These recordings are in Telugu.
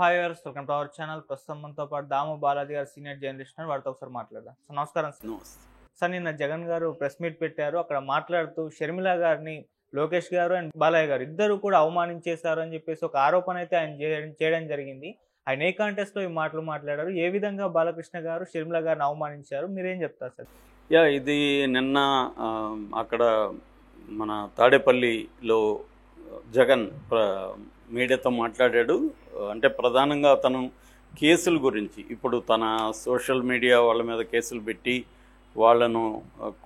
Hi viewers, welcome to our channel. ప్రస్తుతం మనతో పాటు దాము బాలాజీ గారు సీనియర్ జర్నలిస్ట్ ఉన్నారు. వారితో ఒకసారి మాట్లాడదాం. సార్ నమస్కారం. సార్ నిన్న జగన్ గారు ప్రెస్ మీట్ పెట్టారు. అక్కడ మాట్లాడుతూ షర్మిల గారిని లోకేష్ గారు అండ్ బాలయ్య గారు ఇద్దరు కూడా అవమానించేశారు అని చెప్పేసి ఒక ఆరోపణ అయితే ఆయన చేయడం జరిగింది. ఆయన ఏ కాంటెస్ట్ లో ఈ మాటలు మాట్లాడారు, ఏ విధంగా బాలకృష్ణ గారు షర్మిల గారిని అవమానించారు, మీరేం చెప్తారు సార్? ఇది నిన్న అక్కడ మన తాడేపల్లిలో జగన్ మీడియాతో మాట్లాడాడు. అంటే ప్రధానంగా అతను కేసుల గురించి, ఇప్పుడు తన సోషల్ మీడియా వాళ్ళ మీద కేసులు పెట్టి వాళ్ళను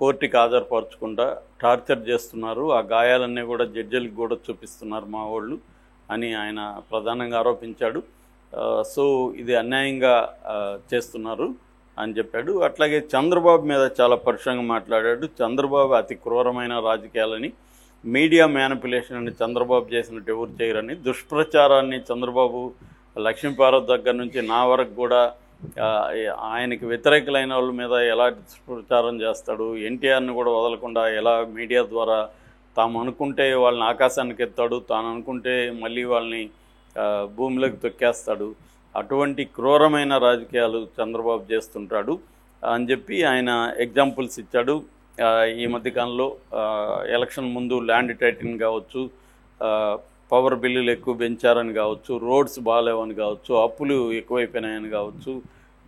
కోర్టుకి హాజరుపరచకుండా టార్చర్ చేస్తున్నారు, ఆ గాయాలన్నీ కూడా జడ్జిలకు కూడా చూపిస్తున్నారు మా వాళ్ళు అని ఆయన ప్రధానంగా ఆరోపించాడు. సో ఇది అన్యాయంగా చేస్తున్నారు అని చెప్పాడు. అట్లాగే చంద్రబాబు మీద చాలా పరుషంగా మాట్లాడాడు. చంద్రబాబు అతి క్రూరమైన రాజకీయాలని, మీడియా మ్యానిపులేషన్ అని చంద్రబాబు చేసినట్టు ఎవరు చేయరని, దుష్ప్రచారాన్ని చంద్రబాబు లక్ష్మీపార్వతి దగ్గర నుంచి నా వరకు కూడా ఆయనకి వ్యతిరేకులైన వాళ్ళ మీద ఎలా దుష్ప్రచారం చేస్తాడు, ఎన్టీఆర్ని కూడా వదలకుండా ఎలా మీడియా ద్వారా తాము అనుకుంటే వాళ్ళని ఆకాశానికి ఎత్తాడు, తాను అనుకుంటే మళ్ళీ వాళ్ళని భూమిలోకి తొక్కేస్తాడు, అటువంటి క్రూరమైన రాజకీయాలు చంద్రబాబు చేస్తుంటాడు అని చెప్పి ఆయన ఎగ్జాంపుల్స్ ఇచ్చాడు. ఈ మధ్యకాలంలో ఎలక్షన్ ముందు ల్యాండ్ టైటిలింగ్ కావచ్చు, పవర్ బిల్లులు ఎక్కువ పెంచారని కావచ్చు, రోడ్స్ బాగాలేవని కావచ్చు, అప్పులు ఎక్కువైపోయినాయని కావచ్చు,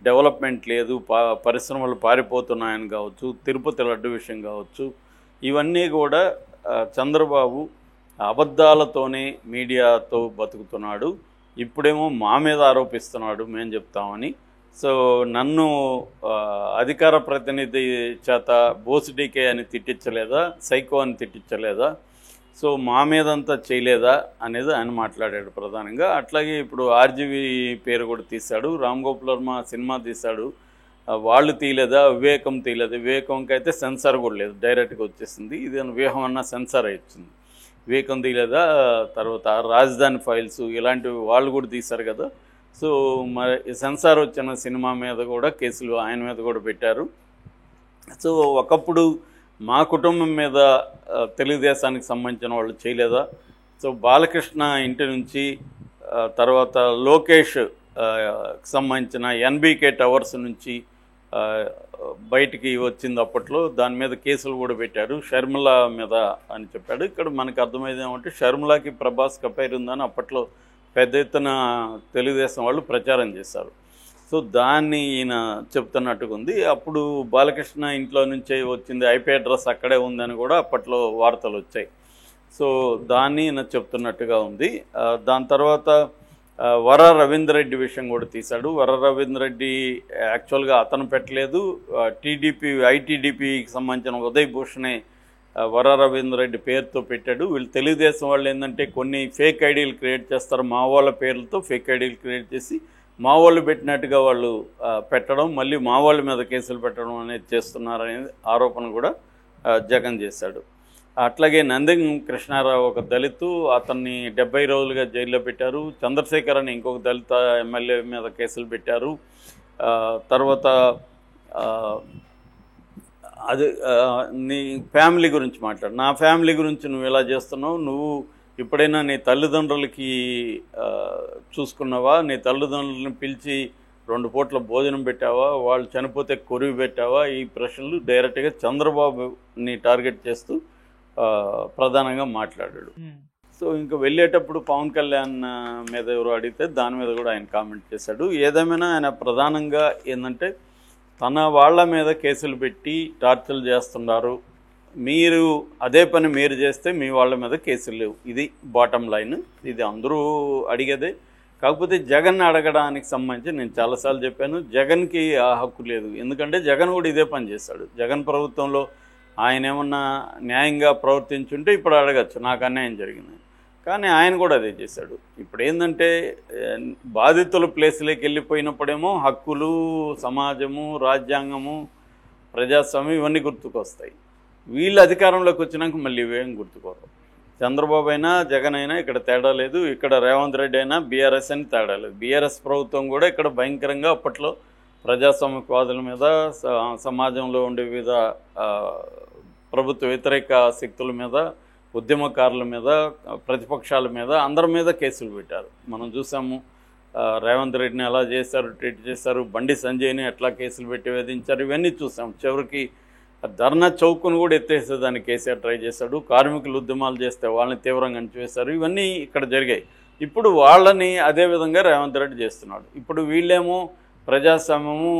డెవలప్మెంట్ లేదు, పరిశ్రమలు పారిపోతున్నాయని కావచ్చు, తిరుపతి లడ్డు విషయం కావచ్చు, ఇవన్నీ కూడా చంద్రబాబు అబద్ధాలతోనే మీడియాతో బతుకుతున్నాడు. ఇప్పుడేమో మా మీద ఆరోపిస్తున్నాడు మేము చెప్తామని. సో నన్ను అధికార ప్రతినిధి చేత బోసిడీకే అని తిట్టించలేదా, సైకో అని తిట్టించలేదా, సో మా మీదంతా చేయలేదా అనేది ఆయన మాట్లాడాడు ప్రధానంగా. అట్లాగే ఇప్పుడు ఆర్జీవీ పేరు కూడా తీశాడు, రామ్ గోపాల్ వర్మ సినిమా తీశాడు, వాళ్ళు తీయలేదా, వివేకం తీయలేదు, వివేకంకి అయితే సెన్సార్ కూడా లేదు, డైరెక్ట్గా వచ్చేసింది. ఇది వివేకం అన్న సెన్సార్ వచ్చింది, వివేకం తీయలేదా. తర్వాత రాజధాని ఫైల్స్ ఇలాంటివి వాళ్ళు కూడా తీశారు కదా. సో మరి సెన్సార్ వచ్చిన సినిమా మీద కూడా కేసులు ఆయన మీద కూడా పెట్టారు. సో ఒకప్పుడు మా కుటుంబం మీద తెలుగుదేశానికి సంబంధించిన వాళ్ళు చేయలేదా. సో బాలకృష్ణ ఇంటి నుంచి తర్వాత లోకేష్ సంబంధించిన ఎన్బీకే టవర్స్ నుంచి బయటికి వచ్చింది అప్పట్లో, దాని మీద కేసులు కూడా పెట్టారు, షర్మిల మీద అని చెప్పాడు. ఇక్కడ మనకు అర్థమైంది ఏమంటే షర్మిలకి ప్రభాస్ కపైర్ ఉందని అప్పట్లో పెద్ద ఎత్తున తెలుగుదేశం వాళ్ళు ప్రచారం చేశారు. సో దాన్ని ఈయన చెప్తున్నట్టుగా ఉంది. అప్పుడు బాలకృష్ణ ఇంట్లో నుంచే వచ్చింది, ఐపీ అడ్రస్ అక్కడే ఉందని కూడా అప్పట్లో వార్తలు వచ్చాయి. సో దాన్ని ఈయన చెప్తున్నట్టుగా ఉంది. దాని తర్వాత వర రవీంద్ర రెడ్డి విషయం కూడా తీశాడు. వర రవీంద్ర రెడ్డి యాక్చువల్గా అతను పెట్టలేదు, ఐటీడీపీకి సంబంధించిన ఉదయ్ భూషణే వర రవీంద్ర రెడ్డి పేరుతో పెట్టాడు. వీళ్ళు తెలుగుదేశం వాళ్ళు ఏంటంటే కొన్ని ఫేక్ ఐడీలు క్రియేట్ చేస్తారు, మా వాళ్ళ పేర్లతో ఫేక్ ఐడీలు క్రియేట్ చేసి మా వాళ్ళు పెట్టినట్టుగా వాళ్ళు పెట్టడం, మళ్ళీ మా వాళ్ళ మీద కేసులు పెట్టడం అనేది చేస్తున్నారనేది ఆరోపణ కూడా జగన్ చేశాడు. అట్లాగే నందిం కృష్ణారావు ఒక దళితు, అతన్ని 70 రోజులుగా జైల్లో పెట్టారు. చంద్రశేఖర్ అని ఇంకొక దళిత ఎమ్మెల్యే మీద కేసులు పెట్టారు. తర్వాత అది నీ ఫ్యామిలీ గురించి మాట్లాడు, నా ఫ్యామిలీ గురించి నువ్వు ఎలా చేస్తున్నావు, నువ్వు ఎప్పుడైనా నీ తల్లిదండ్రులకి చూసుకున్నావా, నీ తల్లిదండ్రులను పిలిచి 2 పూట్ల భోజనం పెట్టావా, వాళ్ళు చనిపోతే కొరివి పెట్టావా, ఈ ప్రశ్నలు డైరెక్ట్గా చంద్రబాబుని టార్గెట్ చేస్తూ ప్రధానంగా మాట్లాడాడు. సో ఇంకా వెళ్ళేటప్పుడు పవన్ కళ్యాణ్ మీద ఎవరు అడిగితే దాని మీద కూడా ఆయన కామెంట్ చేశాడు. ఏదేమైనా ఆయన ప్రధానంగా ఏంటంటే తన వాళ్ళ మీద కేసులు పెట్టి టార్చర్లు చేస్తున్నారు, మీరు అదే పని మీరు చేస్తే మీ వాళ్ళ మీద కేసులు లేవు, ఇది బాటమ్ లైన్. ఇది అందరూ అడిగేదే. కాకపోతే జగన్ అడగడానికి సంబంధించి నేను చాలాసార్లు చెప్పాను, జగన్కి ఆ హక్కు లేదు. ఎందుకంటే జగన్ కూడా ఇదే పని చేశాడు. జగన్ ప్రభుత్వంలో ఆయన ఏమన్నా న్యాయంగా ప్రవర్తించుంటే ఇప్పుడు అడగచ్చు, నాకు అన్యాయం జరిగింది, కానీ ఆయన కూడా అదే చేశాడు. ఇప్పుడు ఏంటంటే బాధితుల ప్లేస్లోకి వెళ్ళిపోయినప్పుడేమో హక్కులు, సమాజము, రాజ్యాంగము, ప్రజాస్వామ్యం ఇవన్నీ గుర్తుకొస్తాయి. వీళ్ళు అధికారంలోకి వచ్చినాక మళ్ళీ ఇవేం గుర్తుకోరు. చంద్రబాబు అయినా జగన్ అయినా ఇక్కడ తేడా లేదు, ఇక్కడ రేవంత్ రెడ్డి అయినా బీఆర్ఎస్ అని తేడా లేదు. బీఆర్ఎస్ ప్రభుత్వం కూడా ఇక్కడ భయంకరంగా అప్పట్లో ప్రజాస్వామ్యవాదుల మీద, సమాజంలో ఉండే వివిధ ప్రభుత్వ వ్యతిరేక శక్తుల మీద, ఉద్యమకారుల మీద, ప్రతిపక్షాల మీద, అందరి మీద కేసులు పెట్టారు. మనం చూసాము రేవంత్ రెడ్డిని ఎలా చేశారు, ట్రీట్ చేశారు, బండి సంజయ్ని ఎట్లా కేసులు పెట్టి వేధించారు, ఇవన్నీ చూసాం. చివరికి ధర్నా చౌక్ను కూడా ఎత్తేసేదానికి కేసీఆర్ ట్రై చేశాడు. కార్మికులు ఉద్యమాలు చేస్తే వాళ్ళని తీవ్రంగా అణచివేశారు. ఇవన్నీ ఇక్కడ జరిగాయి. ఇప్పుడు వాళ్ళని అదేవిధంగా రేవంత్ రెడ్డి చేస్తున్నాడు. ఇప్పుడు వీళ్ళేమో ప్రజాస్వామ్యము,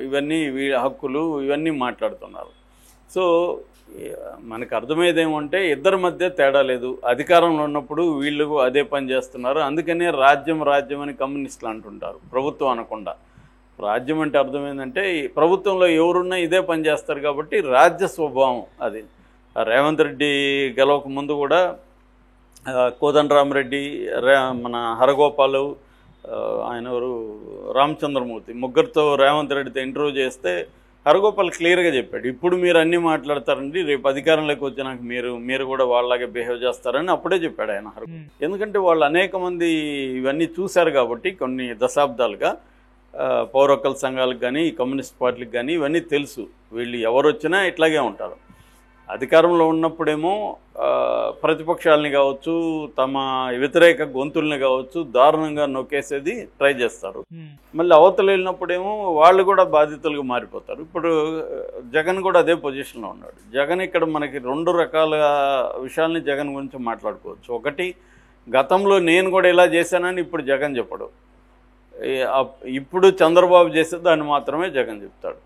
ఇవన్నీ హక్కులు, ఇవన్నీ మాట్లాడుతున్నారు. సో మనకు అర్థమయ్యేది ఏమంటే ఇద్దరి మధ్య తేడా లేదు. అధికారంలో ఉన్నప్పుడు వీళ్ళు అదే పని చేస్తున్నారు. అందుకనే రాజ్యం అని కమ్యూనిస్టులు అంటుంటారు, ప్రభుత్వం అనకుండా. రాజ్యం అంటే అర్థం ఏంటంటే ప్రభుత్వంలో ఎవరున్నా ఇదే పని చేస్తారు కాబట్టి రాజ్య స్వభావం అది. రేవంత్ రెడ్డి గెలవక ముందు కూడా కోదండరామరెడ్డి, మన హరగోపాలు, ఆయన ఎవరు రామచంద్రమూర్తి, ముగ్గురితో రేవంత్ రెడ్డితో ఇంటర్వ్యూ చేస్తే హరగోపాల్ క్లియర్గా చెప్పాడు, ఇప్పుడు మీరు అన్నీ మాట్లాడతారండి, రేపు అధికారంలోకి వచ్చినాక మీరు కూడా వాళ్ళలాగే బిహేవ్ చేస్తారని అప్పుడే చెప్పాడు ఆయన. ఎందుకంటే వాళ్ళు అనేక మంది ఇవన్నీ చూశారు కాబట్టి కొన్ని దశాబ్దాలుగా పౌర హక్కుల సంఘాలకు కానీ కమ్యూనిస్ట్ పార్టీలకు కానీ ఇవన్నీ తెలుసు. వీళ్ళు ఎవరు వచ్చినా ఇట్లాగే ఉంటారు. అధికారంలో ఉన్నప్పుడేమో ప్రతిపక్షాలని కావచ్చు, తమ వ్యతిరేక గొంతుల్ని కావచ్చు దారుణంగా నొక్కేసేది ట్రై చేస్తారు. మళ్ళీ అవతల వెళ్ళినప్పుడేమో వాళ్ళు కూడా బాధితులుగా మారిపోతారు. ఇప్పుడు జగన్ కూడా అదే పొజిషన్లో ఉన్నాడు. జగన్ ఇక్కడ మనకి రెండు రకాల విషయాల్ని జగన్ గురించి మాట్లాడుకోవచ్చు. ఒకటి, గతంలో నేను కూడా ఇలా చేశానని ఇప్పుడు జగన్ చెప్పడు. ఇప్పుడు చంద్రబాబు చేసే దాన్ని మాత్రమే జగన్ చెప్తాడు.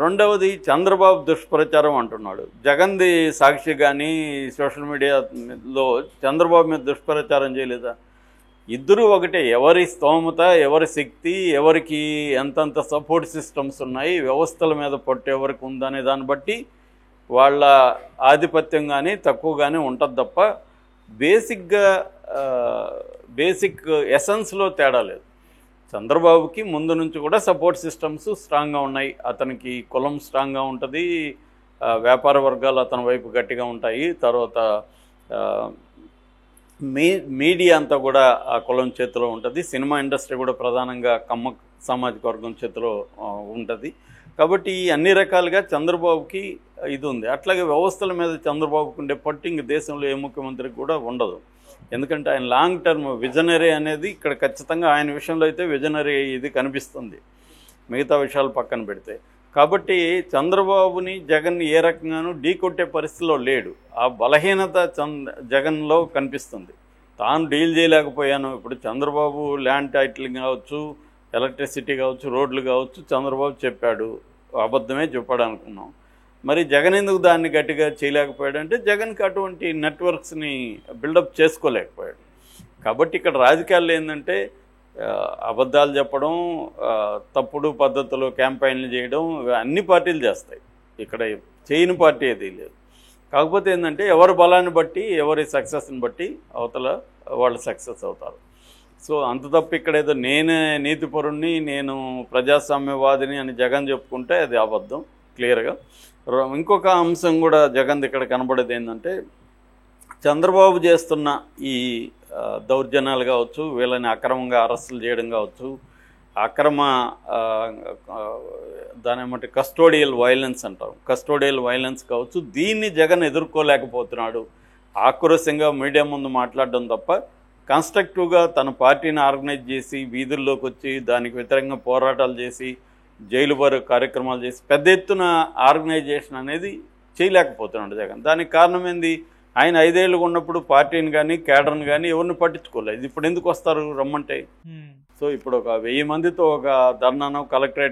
రెండవది, చంద్రబాబు దుష్ప్రచారం అంటున్నాడు. జగన్ది సాక్షి కానీ సోషల్ మీడియాలో చంద్రబాబు మీద దుష్ప్రచారం చేయలేదా? ఇద్దరూ ఒకటే. ఎవరి స్తోమత, ఎవరి శక్తి, ఎవరికి ఎంతంత సపోర్ట్ సిస్టమ్స్ ఉన్నాయి, వ్యవస్థల మీద పట్టు ఎవరికి ఉందనే దాన్ని బట్టి వాళ్ళ ఆధిపత్యం కానీ తక్కువ కానీ ఉంటుంది తప్ప బేసిక్ ఎసెన్స్లో తేడా లేదు. చంద్రబాబుకి ముందు నుంచి కూడా సపోర్ట్ సిస్టమ్స్ స్ట్రాంగ్గా ఉన్నాయి. అతనికి కులం స్ట్రాంగ్గా ఉంటుంది, వ్యాపార వర్గాలు అతని వైపు గట్టిగా ఉంటాయి. తర్వాత మీడియా అంతా కూడా ఆ కులం చేతిలో ఉంటుంది. సినిమా ఇండస్ట్రీ కూడా ప్రధానంగా కమ్మ సామాజిక వర్గం చేతిలో ఉంటుంది. కాబట్టి అన్ని రకాలుగా చంద్రబాబుకి ఇది ఉంది. అట్లాగే వ్యవస్థల మీద చంద్రబాబుకు ఉండే పట్టు ఇంక దేశంలో ఏ ముఖ్యమంత్రికి కూడా ఉండదు. ఎందుకంటే ఆయన లాంగ్ టర్మ్ విజనరీ అనేది ఇక్కడ ఖచ్చితంగా ఆయన విషయంలో అయితే విజనరీ ఇది కనిపిస్తుంది, మిగతా విషయాలు పక్కన పెడితే. కాబట్టి చంద్రబాబుని జగన్ ఏ రకంగానూ ఢీకొట్టే పరిస్థితిలో లేడు. ఆ బలహీనత జగన్లో కనిపిస్తుంది. తాను డీల్ చేయలేకపోయాను. ఇప్పుడు చంద్రబాబు ల్యాండ్ టైటిలింగ్ కావచ్చు, ఎలక్ట్రిసిటీ కావచ్చు, రోడ్లు కావచ్చు చంద్రబాబు చెప్పాడు, అబద్ధమే చెప్పాడు అనుకున్నాం. మరి జగన్ ఎందుకు దాన్ని గట్టిగా చేయలేకపోయాడు అంటే జగన్కి అటువంటి నెట్వర్క్స్ని బిల్డప్ చేసుకోలేకపోయాడు. కాబట్టి ఇక్కడ రాజకీయాల్లో ఏంటంటే అబద్ధాలు చెప్పడం, తప్పుడు పద్ధతిలో క్యాంపెయిన్లు చేయడం అన్ని పార్టీలు చేస్తాయి. ఇక్కడ చేయని పార్టీ ఏది లేదు. కాకపోతే ఏంటంటే ఎవరి బలాన్ని బట్టి, ఎవరి సక్సెస్ని బట్టి అవతల వాళ్ళు సక్సెస్ అవుతారు. సో అంత తప్ప ఇక్కడ ఏదో నేనే నీతిపరుణ్ణి, నేను ప్రజాస్వామ్యవాదిని అని జగన్ చెప్పుకుంటే అది అబద్ధం క్లియర్గా. ఇంకొక అంశం కూడా జగన్ ఇక్కడ కనబడేది ఏంటంటే చంద్రబాబు చేస్తున్న ఈ దౌర్జన్యాలు కావచ్చు, వీళ్ళని అక్రమంగా అరెస్టులు చేయడం కావచ్చు, అక్రమ దాని ఏమంటే కస్టోడియల్ వైలెన్స్ అంటారు, కస్టోడియల్ వైలెన్స్ కావచ్చు, దీన్ని జగన్ ఎదుర్కోలేకపోతున్నాడు. ఆక్రోశంగా మీడియా ముందు మాట్లాడడం తప్ప కన్స్ట్రక్టివ్గా తన పార్టీని ఆర్గనైజ్ చేసి వీధుల్లోకి వచ్చి దానికి వ్యతిరేకంగా పోరాటాలు చేసి జైలు బారు కార్యక్రమాలు చేసి పెద్ద ఎత్తున ఆర్గనైజేషన్ అనేది చేయలేకపోతున్నాడు జగన్. దానికి కారణం ఏంది? ఆయన 5 ఏళ్ళు ఉన్నప్పుడు పార్టీని కానీ కేడర్ని కానీ ఎవరిని పట్టించుకోలేదు. ఇప్పుడు ఎందుకు వస్తారు రమ్మంటే? సో ఇప్పుడు ఒక 1000 మందితో ఒక ధర్నానో కలెక్టరేట్